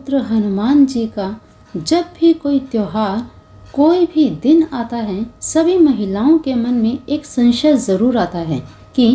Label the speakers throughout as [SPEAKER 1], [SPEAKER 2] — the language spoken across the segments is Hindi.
[SPEAKER 1] पुत्र हनुमान जी का जब भी कोई त्योहार, कोई भी दिन आता है, सभी महिलाओं के मन में एक संशय जरूर आता है कि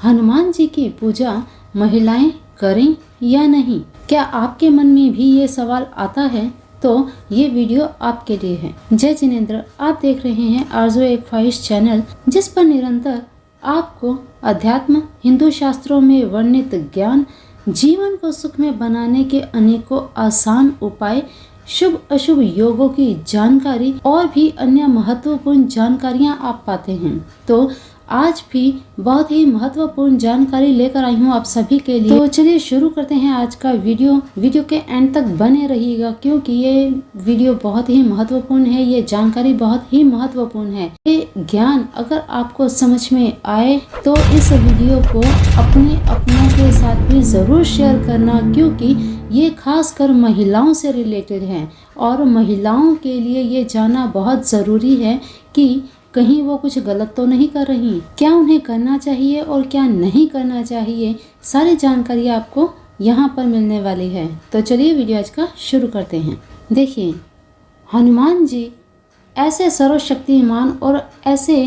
[SPEAKER 1] हनुमान जी की पूजा महिलाएं करें या नहीं। क्या आपके मन में भी ये सवाल आता है? तो ये वीडियो आपके लिए है। जय जिनेंद्र, आप देख रहे हैं आरज़ू एक ख्वाहिश चैनल, जिस पर निरंतर आपको अध्यात्म, हिंदू शास्त्रों में वर्णित ज्ञान, जीवन को सुखमय बनाने के अनेकों आसान उपाय, शुभ अशुभ योगों की जानकारी और भी अन्य महत्वपूर्ण जानकारियां आप पाते हैं। तो आज भी बहुत ही महत्वपूर्ण जानकारी लेकर आई हूँ आप सभी के लिए। तो चलिए शुरू करते हैं आज का वीडियो के एंड तक बने रहिएगा, क्योंकि ये वीडियो बहुत ही महत्वपूर्ण है। ये जानकारी बहुत ही महत्वपूर्ण है। ये ज्ञान अगर आपको समझ में आए तो इस वीडियो को अपनों के साथ भी जरूर शेयर करना, क्योंकि ये खासकर महिलाओं से रिलेटेड है और महिलाओं के लिए ये जानना बहुत ज़रूरी है कि कहीं वो कुछ गलत तो नहीं कर रही, क्या उन्हें करना चाहिए और क्या नहीं करना चाहिए। सारी जानकारी आपको यहाँ पर मिलने वाली है। तो चलिए वीडियो आज का शुरू करते हैं। देखिए, हनुमान जी ऐसे सर्वशक्तिमान और ऐसे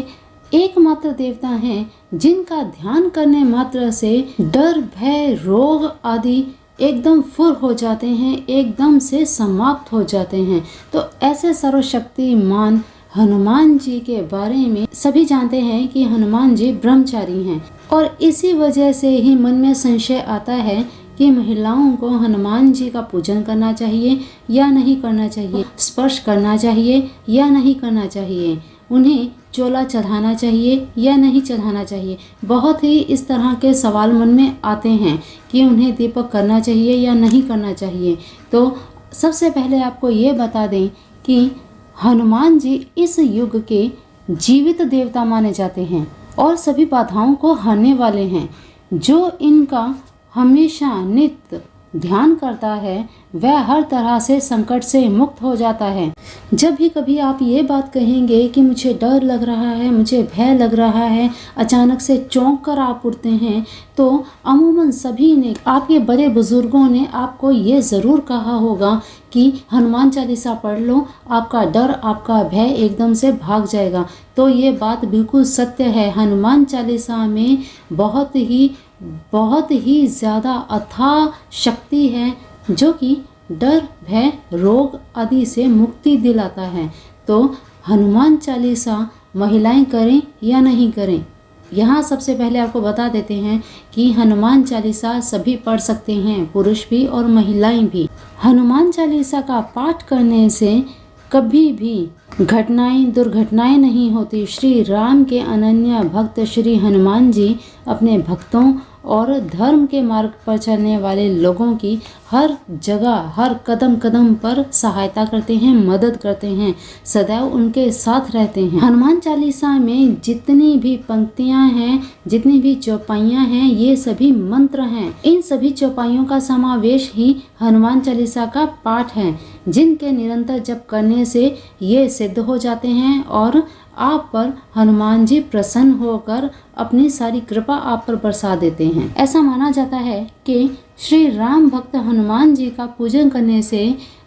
[SPEAKER 1] एकमात्र देवता हैं जिनका ध्यान करने मात्र से डर, भय, रोग आदि एकदम फुर हो जाते हैं, एकदम से समाप्त हो जाते हैं। तो ऐसे सर्वशक्तिमान हनुमान जी के बारे में सभी जानते हैं कि हनुमान जी ब्रह्मचारी हैं, और इसी वजह से ही मन में संशय आता है कि महिलाओं को हनुमान जी का पूजन करना चाहिए या नहीं करना चाहिए, स्पर्श करना चाहिए या नहीं करना चाहिए, उन्हें चोला चढ़ाना चाहिए या नहीं चढ़ाना चाहिए। बहुत ही इस तरह के सवाल मन में आते हैं कि उन्हें दीपक करना चाहिए या नहीं करना चाहिए। तो सबसे पहले आपको ये बता दें कि हनुमान जी इस युग के जीवित देवता माने जाते हैं और सभी बाधाओं को हरने वाले हैं। जो इनका हमेशा नित्य ध्यान करता है वह हर तरह से संकट से मुक्त हो जाता है। जब भी कभी आप ये बात कहेंगे कि मुझे डर लग रहा है, मुझे भय लग रहा है, अचानक से चौंक कर आप उठते हैं, तो अमूमन सभी ने, आपके बड़े बुजुर्गों ने आपको ये ज़रूर कहा होगा कि हनुमान चालीसा पढ़ लो, आपका डर, आपका भय एकदम से भाग जाएगा। तो ये बात बिल्कुल सत्य है। हनुमान चालीसा में बहुत ही ज़्यादा अथाह शक्ति है, जो कि डर, भय, रोग आदि से मुक्ति दिलाता है। तो हनुमान चालीसा महिलाएं करें या नहीं करें, यहाँ सबसे पहले आपको बता देते हैं कि हनुमान चालीसा सभी पढ़ सकते हैं, पुरुष भी और महिलाएं भी। हनुमान चालीसा का पाठ करने से कभी भी दुर्घटनाएं नहीं होती। श्री राम के अनन्य भक्त श्री हनुमान जी अपने भक्तों और धर्म के मार्ग पर चलने वाले लोगों की हर जगह, हर कदम कदम पर सहायता करते हैं, मदद करते हैं, सदैव उनके साथ रहते हैं। हनुमान चालीसा में जितनी भी पंक्तियां हैं, जितनी भी चौपाइयां हैं, ये सभी मंत्र हैं। इन सभी चौपाइयों का समावेश ही हनुमान चालीसा का पाठ है, जिनके निरंतर जप करने से ये सिद्ध हो जाते हैं और आप पर हनुमान जी प्रसन्न होकर अपनी सारी कृपा आप पर बरसा देते हैं। ऐसा माना जाता है कि श्री राम भक्त हनुमान जी का पूजन करने से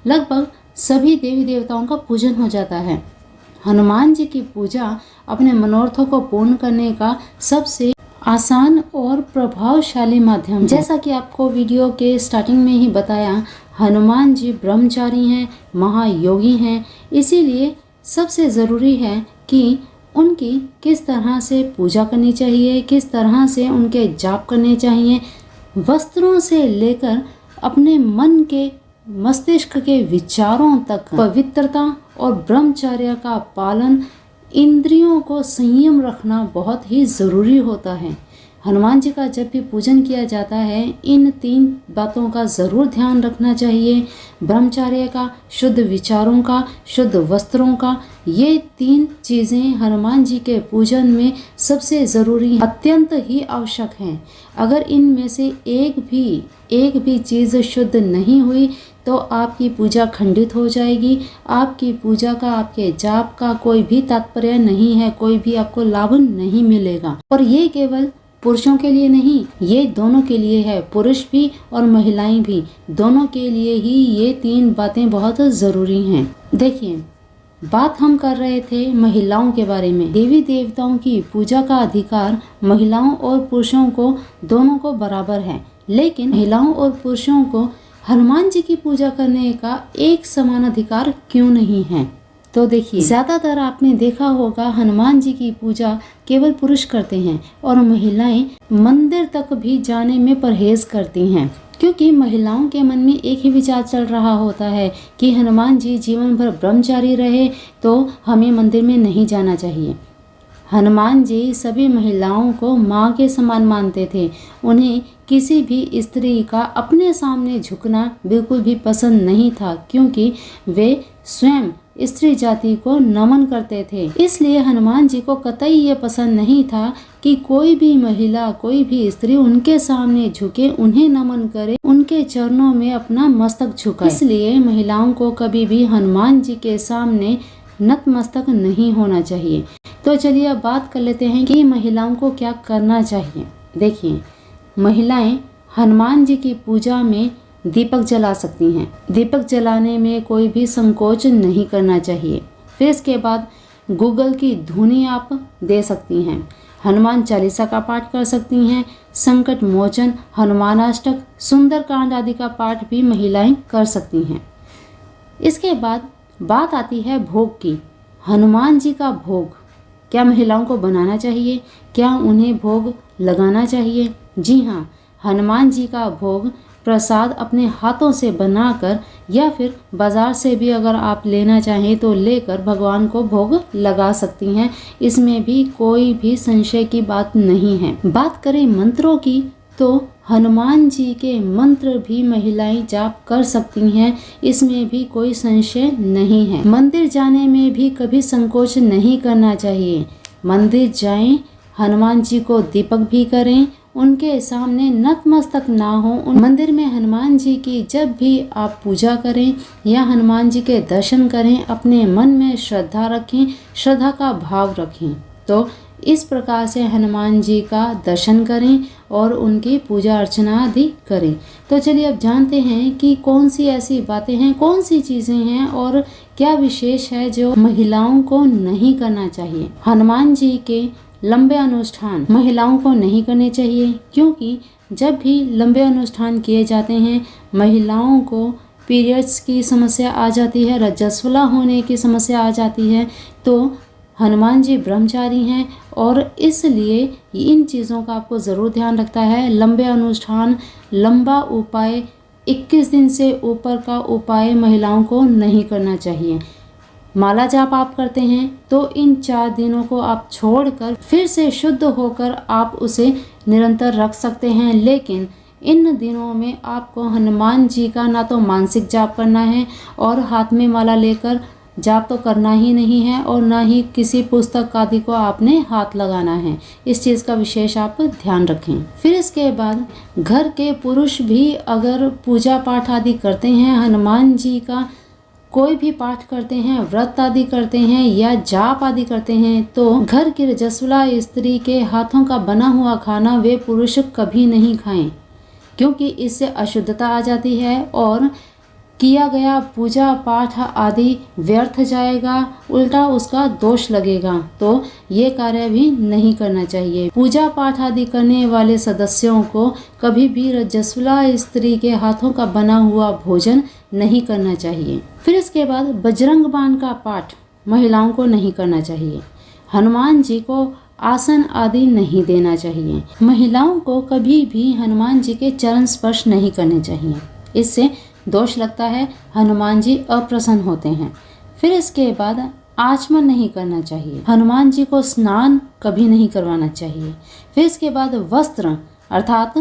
[SPEAKER 1] लगभग सभी देवी देवताओं का पूजन हो जाता है। हनुमान जी की पूजा अपने मनोरथों को पूर्ण करने का सबसे आसान और प्रभावशाली माध्यम है। जैसा कि आपको वीडियो के स्टार्टिंग में ही बताया, हनुमान जी ब्रह्मचारी हैं, महायोगी हैं, इसीलिए सबसे ज़रूरी है कि उनकी किस तरह से पूजा करनी चाहिए, किस तरह से उनके जाप करने चाहिए। वस्त्रों से लेकर अपने मन के, मस्तिष्क के विचारों तक पवित्रता और ब्रह्मचर्य का पालन, इंद्रियों को संयम रखना बहुत ही ज़रूरी होता है। हनुमान जी का जब भी पूजन किया जाता है, इन 3 बातों का ज़रूर ध्यान रखना चाहिए। ब्रह्मचर्य का, शुद्ध विचारों का, शुद्ध वस्त्रों का, ये 3 चीज़ें हनुमान जी के पूजन में सबसे ज़रूरी, अत्यंत ही आवश्यक हैं। अगर इनमें से एक भी चीज़ शुद्ध नहीं हुई तो आपकी पूजा खंडित हो जाएगी। आपकी पूजा का, आपके जाप का कोई भी तात्पर्य नहीं है, कोई भी आपको लाभ नहीं मिलेगा। और ये केवल पुरुषों के लिए नहीं, ये दोनों के लिए है। पुरुष भी और महिलाएं भी, दोनों के लिए ही ये 3 बातें बहुत ज़रूरी हैं। देखिए, बात हम कर रहे थे महिलाओं के बारे में। देवी देवताओं की पूजा का अधिकार महिलाओं और पुरुषों को दोनों को बराबर है, लेकिन महिलाओं और पुरुषों को हनुमान जी की पूजा करने का एक समान अधिकार क्यों नहीं है? तो देखिए, ज्यादातर आपने देखा होगा हनुमान जी की पूजा केवल पुरुष करते हैं और महिलाएं मंदिर तक भी जाने में परहेज करती हैं, क्योंकि महिलाओं के मन में एक ही विचार चल रहा होता है कि हनुमान जी जीवन भर ब्रह्मचारी रहे तो हमें मंदिर में नहीं जाना चाहिए। हनुमान जी सभी महिलाओं को माँ के समान मानते थे। उन्हें किसी भी स्त्री का अपने सामने झुकना बिल्कुल भी पसंद नहीं था, क्योंकि वे स्वयं स्त्री जाति को नमन करते थे। इसलिए हनुमान जी को कतई ये पसंद नहीं था कि कोई भी महिला, कोई भी स्त्री उनके सामने झुके, उन्हें नमन करे, उनके चरणों में अपना मस्तक झुकाए। इसलिए महिलाओं को कभी भी हनुमान जी के सामने नतमस्तक नहीं होना चाहिए। तो चलिए अब बात कर लेते हैं कि महिलाओं को क्या करना चाहिए। देखिए, महिलाएं हनुमान जी की पूजा में दीपक जला सकती हैं। दीपक जलाने में कोई भी संकोच नहीं करना चाहिए। फिर इसके बाद गूगल की धुनी आप दे सकती हैं। हनुमान चालीसा का पाठ कर सकती हैं। संकट मोचन, हनुमानाष्टक, सुंदरकांड आदि का पाठ भी महिलाएं कर सकती हैं। इसके बाद बात आती है भोग की। हनुमान जी का भोग क्या महिलाओं को बनाना चाहिए? क्या उन्हें भोग लगाना चाहिए? जी हाँ, हनुमान जी का भोग प्रसाद अपने हाथों से बनाकर या फिर बाजार से भी अगर आप लेना चाहें तो लेकर भगवान को भोग लगा सकती हैं। इसमें भी कोई भी संशय की बात नहीं है। बात करें मंत्रों की तो हनुमान जी के मंत्र भी महिलाएं जाप कर सकती हैं। इसमें भी कोई संशय नहीं है। मंदिर जाने में भी कभी संकोच नहीं करना चाहिए। मंदिर जाएं, हनुमान जी को दीपक भी करें, उनके सामने नतमस्तक ना हो। मंदिर में हनुमान जी की जब भी आप पूजा करें या हनुमान जी के दर्शन करें, अपने मन में श्रद्धा रखें, श्रद्धा का भाव रखें। तो इस प्रकार से हनुमान जी का दर्शन करें और उनकी पूजा अर्चना आदि करें। तो चलिए अब जानते हैं कि कौन सी ऐसी बातें हैं, कौन सी चीज़ें हैं और क्या विशेष है जो महिलाओं को नहीं करना चाहिए। हनुमान जी के लंबे अनुष्ठान महिलाओं को नहीं करने चाहिए, क्योंकि जब भी लंबे अनुष्ठान किए जाते हैं महिलाओं को पीरियड्स की समस्या आ जाती है, रजस्वला होने की समस्या आ जाती है। तो हनुमान जी ब्रह्मचारी हैं और इसलिए इन चीज़ों का आपको ज़रूर ध्यान रखता है। लंबे अनुष्ठान, लंबा उपाय, 21 दिन से ऊपर का उपाय महिलाओं को नहीं करना चाहिए। माला जाप आप करते हैं तो इन 4 दिनों को आप छोड़कर फिर से शुद्ध होकर आप उसे निरंतर रख सकते हैं, लेकिन इन दिनों में आपको हनुमान जी का ना तो मानसिक जाप करना है और हाथ में माला लेकर जाप तो करना ही नहीं है और ना ही किसी पुस्तक आदि को आपने हाथ लगाना है। इस चीज़ का विशेष आप ध्यान रखें। फिर इसके बाद घर के पुरुष भी अगर पूजा पाठ आदि करते हैं, हनुमान जी का कोई भी पाठ करते हैं, व्रत आदि करते हैं या जाप आदि करते हैं, तो घर की रजस्वला स्त्री के हाथों का बना हुआ खाना वे पुरुष कभी नहीं खाएं, क्योंकि इससे अशुद्धता आ जाती है और किया गया पूजा पाठ आदि व्यर्थ जाएगा, उल्टा उसका दोष लगेगा। तो ये कार्य भी नहीं करना चाहिए। पूजा पाठ आदि करने वाले सदस्यों को कभी भी रजस्वला स्त्री के हाथों का बना हुआ भोजन नहीं करना चाहिए। फिर इसके बाद बजरंग बाण का पाठ महिलाओं को नहीं करना चाहिए। हनुमान जी को आसन आदि नहीं देना चाहिए। महिलाओं को कभी भी हनुमान जी के चरण स्पर्श नहीं करने चाहिए, इससे दोष लगता है, हनुमान जी अप्रसन्न होते हैं। फिर इसके बाद आचमन नहीं करना चाहिए। हनुमान जी को स्नान कभी नहीं करवाना चाहिए। फिर इसके बाद वस्त्र अर्थात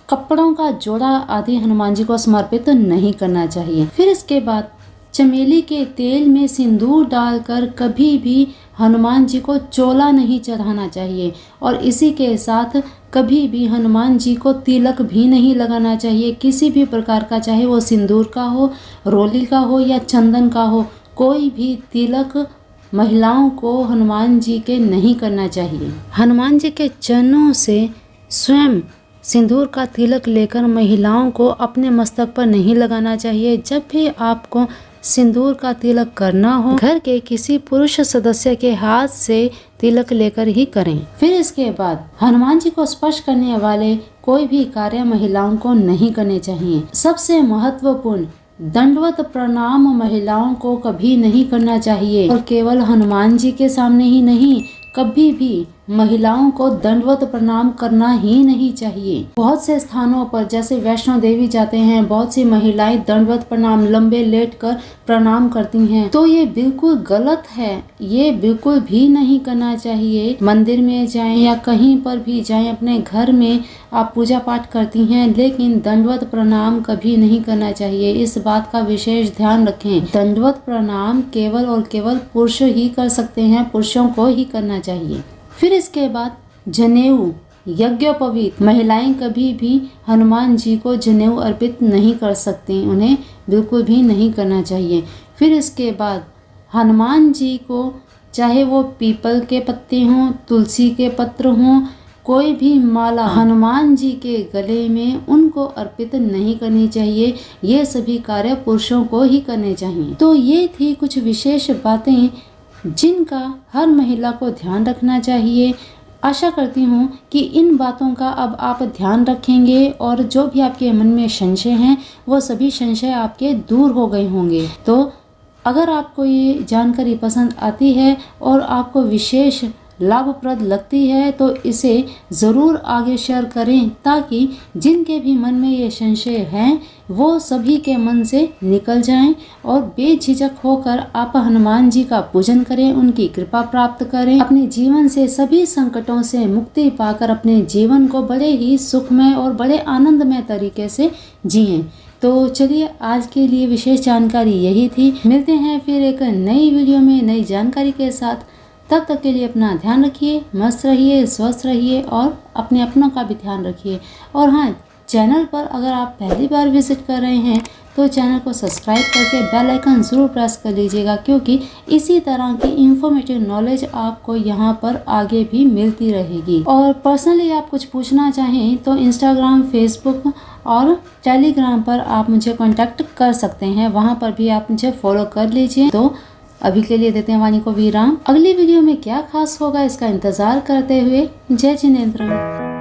[SPEAKER 1] कपड़ों का जोड़ा आदि हनुमान जी को समर्पित नहीं करना चाहिए। फिर इसके बाद चमेली के तेल में सिंदूर डालकर कभी भी हनुमान जी को चोला नहीं चढ़ाना चाहिए और इसी के साथ कभी भी हनुमान जी को तिलक भी नहीं लगाना चाहिए, किसी भी प्रकार का, चाहे वो सिंदूर का हो, रोली का हो या चंदन का हो। कोई भी तिलक महिलाओं को हनुमान जी के नहीं करना चाहिए। हनुमान जी के चरणों से स्वयं सिंदूर का तिलक लेकर महिलाओं को अपने मस्तक पर नहीं लगाना चाहिए। जब भी आपको सिंदूर का तिलक करना हो, घर के किसी पुरुष सदस्य के हाथ से तिलक लेकर ही करें। फिर इसके बाद हनुमान जी को स्पर्श करने वाले कोई भी कार्य महिलाओं को नहीं करने चाहिए। सबसे महत्वपूर्ण, दंडवत प्रणाम महिलाओं को कभी नहीं करना चाहिए, और केवल हनुमान जी के सामने ही नहीं, कभी भी महिलाओं को दंडवत प्रणाम करना ही नहीं चाहिए। बहुत से स्थानों पर जैसे वैष्णो देवी जाते हैं, बहुत सी महिलाएं दंडवत प्रणाम लंबे लेट कर प्रणाम करती हैं, तो ये बिल्कुल गलत है। ये बिल्कुल भी नहीं करना चाहिए। मंदिर में जाएं या कहीं पर भी जाएं, अपने घर में आप पूजा पाठ करती हैं, लेकिन दंडवत प्रणाम कभी नहीं करना चाहिए। इस बात का विशेष ध्यान रखें। दंडवत प्रणाम केवल और केवल पुरुष ही कर सकते हैं, पुरुषों को ही करना चाहिए। फिर इसके बाद जनेऊ यज्ञोपवीत, महिलाएं कभी भी हनुमान जी को जनेऊ अर्पित नहीं कर सकती, उन्हें बिल्कुल भी नहीं करना चाहिए। फिर इसके बाद हनुमान जी को चाहे वो पीपल के पत्ते हों, तुलसी के पत्र हों, कोई भी माला हनुमान जी के गले में उनको अर्पित नहीं करनी चाहिए। ये सभी कार्य पुरुषों को ही करने चाहिए। तो ये थी कुछ विशेष बातें जिनका हर महिला को ध्यान रखना चाहिए। आशा करती हूँ कि इन बातों का अब आप ध्यान रखेंगे और जो भी आपके मन में संशय हैं वो सभी संशय आपके दूर हो गए होंगे। तो अगर आपको ये जानकारी पसंद आती है और आपको विशेष लाभप्रद लगती है तो इसे ज़रूर आगे शेयर करें, ताकि जिनके भी मन में ये संशय हैं वो सभी के मन से निकल जाएं और बेझिझक होकर आप हनुमान जी का पूजन करें, उनकी कृपा प्राप्त करें, अपने जीवन से सभी संकटों से मुक्ति पाकर अपने जीवन को बड़े ही सुखमय और बड़े आनंदमय तरीके से जिएं। तो चलिए, आज के लिए विशेष जानकारी यही थी। मिलते हैं फिर एक नई वीडियो में नई जानकारी के साथ। तब तक के लिए अपना ध्यान रखिए, मस्त रहिए, स्वस्थ रहिए और अपने अपनों का भी ध्यान रखिए। और हाँ, चैनल पर अगर आप पहली बार विजिट कर रहे हैं तो चैनल को सब्सक्राइब करके बेल आइकन ज़रूर प्रेस कर लीजिएगा, क्योंकि इसी तरह की इंफॉर्मेटिव नॉलेज आपको यहाँ पर आगे भी मिलती रहेगी। और पर्सनली आप कुछ पूछना चाहें तो इंस्टाग्राम, फेसबुक और टेलीग्राम पर आप मुझे कांटेक्ट कर सकते हैं, वहाँ पर भी आप मुझे फॉलो कर लीजिए। तो अभी के लिए देते हैं वाणी को विराम। अगली वीडियो में क्या खास होगा इसका इंतजार करते हुए जय जिनेंद्र।